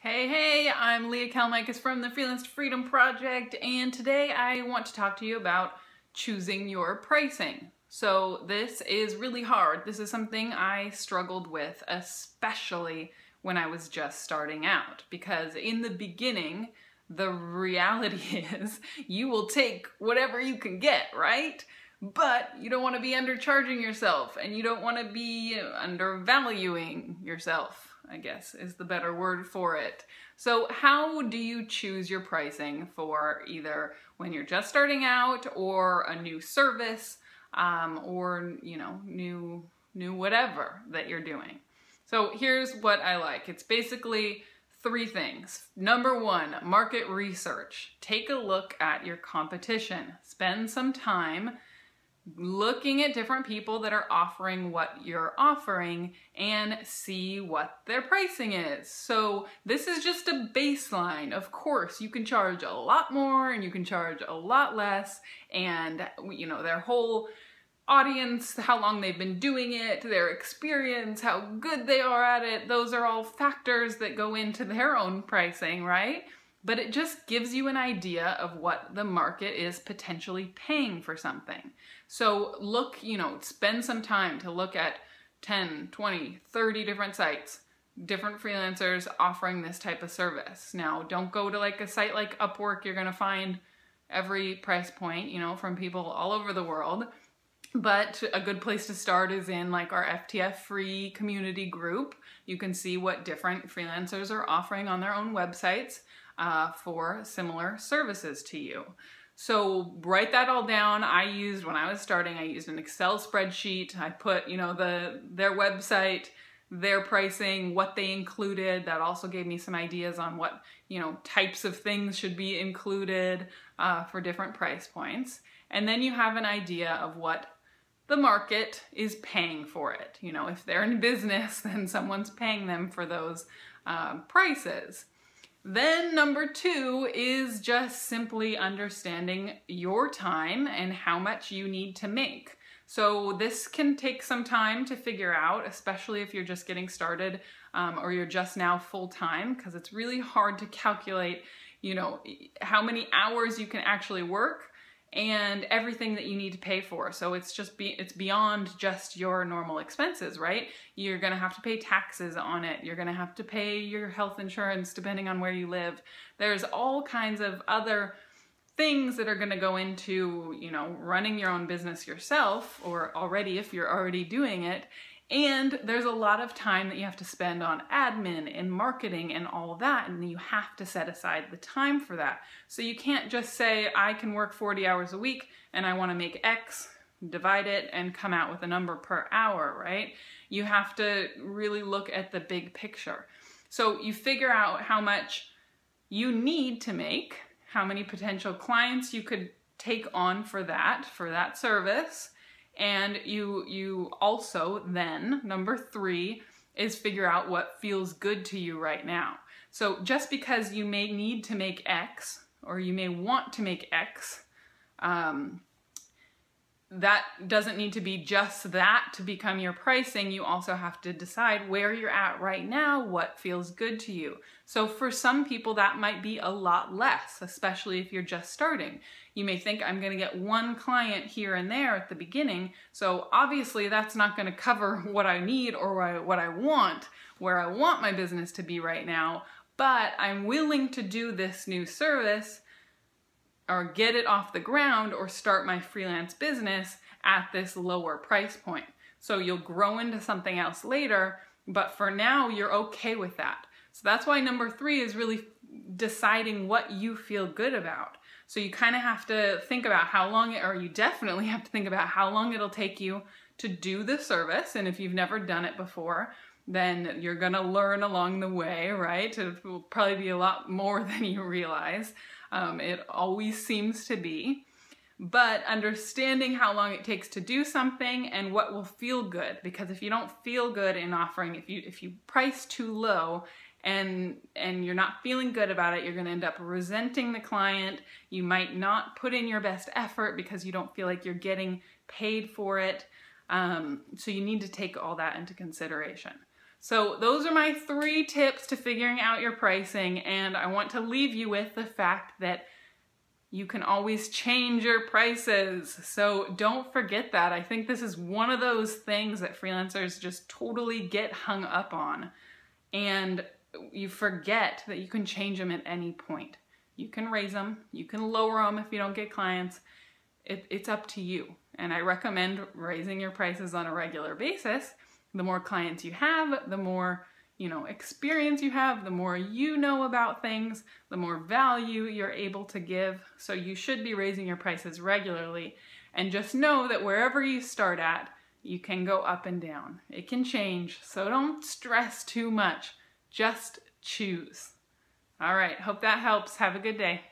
Hey, I'm Leah Kalmikis from the Freelance Freedom Project, and today I want to talk to you about choosing your pricing. So this is really hard. This is something I struggled with, especially when I was just starting out, because in the beginning, the reality is you will take whatever you can get, right? But you don't want to be undercharging yourself, and you don't want to be undervaluing yourself, I guess is the better word for it. So how do you choose your pricing for either when you're just starting out or a new service or new whatever that you're doing? So here's what I like. It's basically three things. Number one, market research. Take a look at your competition. Spend some time looking at different people that are offering what you're offering and see what their pricing is. So this is just a baseline. Of course, you can charge a lot more and you can charge a lot less, and their whole audience, how long they've been doing it, their experience, how good they are at it, those are all factors that go into their own pricing, right? But it just gives you an idea of what the market is potentially paying for something. So look, spend some time to look at 10, 20, 30 different sites, different freelancers offering this type of service. Now, don't go to like a site like Upwork. You're gonna find every price point, from people all over the world. But a good place to start is in like our FTF free community group. You can see what different freelancers are offering on their own websites for similar services to you. So write that all down. When I was starting, I used an Excel spreadsheet. I put, their website, their pricing, what they included. That also gave me some ideas on what, types of things should be included for different price points. And then you have an idea of what the market is paying for it. If they're in business, then someone's paying them for those prices. Then number two is just simply understanding your time and how much you need to make. So this can take some time to figure out, especially if you're just getting started or you're just now full-time, because it's really hard to calculate, how many hours you can actually work and everything that you need to pay for. So it's beyond just your normal expenses, right? You're gonna have to pay taxes on it. You're gonna have to pay your health insurance depending on where you live. There's all kinds of other things that are gonna go into, running your own business yourself, or if you're already doing it. And there's a lot of time that you have to spend on admin and marketing and all of that, and you have to set aside the time for that. So you can't just say, I can work 40 hours a week and I want to make X, divide it, and come out with a number per hour, right? You have to really look at the big picture. So you figure out how much you need to make, how many potential clients you could take on for that service. And you also then, number three, is figure out what feels good to you right now. So just because you may need to make X, or you may want to make X, that doesn't need to be just that to become your pricing. You also have to decide where you're at right now, what feels good to you. So for some people that might be a lot less, especially if you're just starting. You may think, I'm gonna get one client here and there at the beginning, so obviously that's not gonna cover what I need or what I want, where I want my business to be right now, but I'm willing to do this new service or get it off the ground or start my freelance business at this lower price point. So you'll grow into something else later, but for now you're okay with that. So that's why number three is really deciding what you feel good about. So you kind of have to think about you definitely have to think about how long it'll take you to do the service. And if you've never done it before, then you're gonna learn along the way, right? It will probably be a lot more than you realize. It always seems to be. But understanding how long it takes to do something and what will feel good, because if you don't feel good in offering, if you price too low and you're not feeling good about it, you're gonna end up resenting the client. You might not put in your best effort because you don't feel like you're getting paid for it. So you need to take all that into consideration. So those are my 3 tips to figuring out your pricing, and I want to leave you with the fact that you can always change your prices. So don't forget that. I think this is one of those things that freelancers just totally get hung up on. And you forget that you can change them at any point. You can raise them, you can lower them if you don't get clients. It's up to you. And I recommend raising your prices on a regular basis. The more clients you have, the more experience you have, the more you know about things, the more value you're able to give. So you should be raising your prices regularly. And just know that wherever you start at, you can go up and down. It can change, so don't stress too much. Just choose. All right, hope that helps. Have a good day.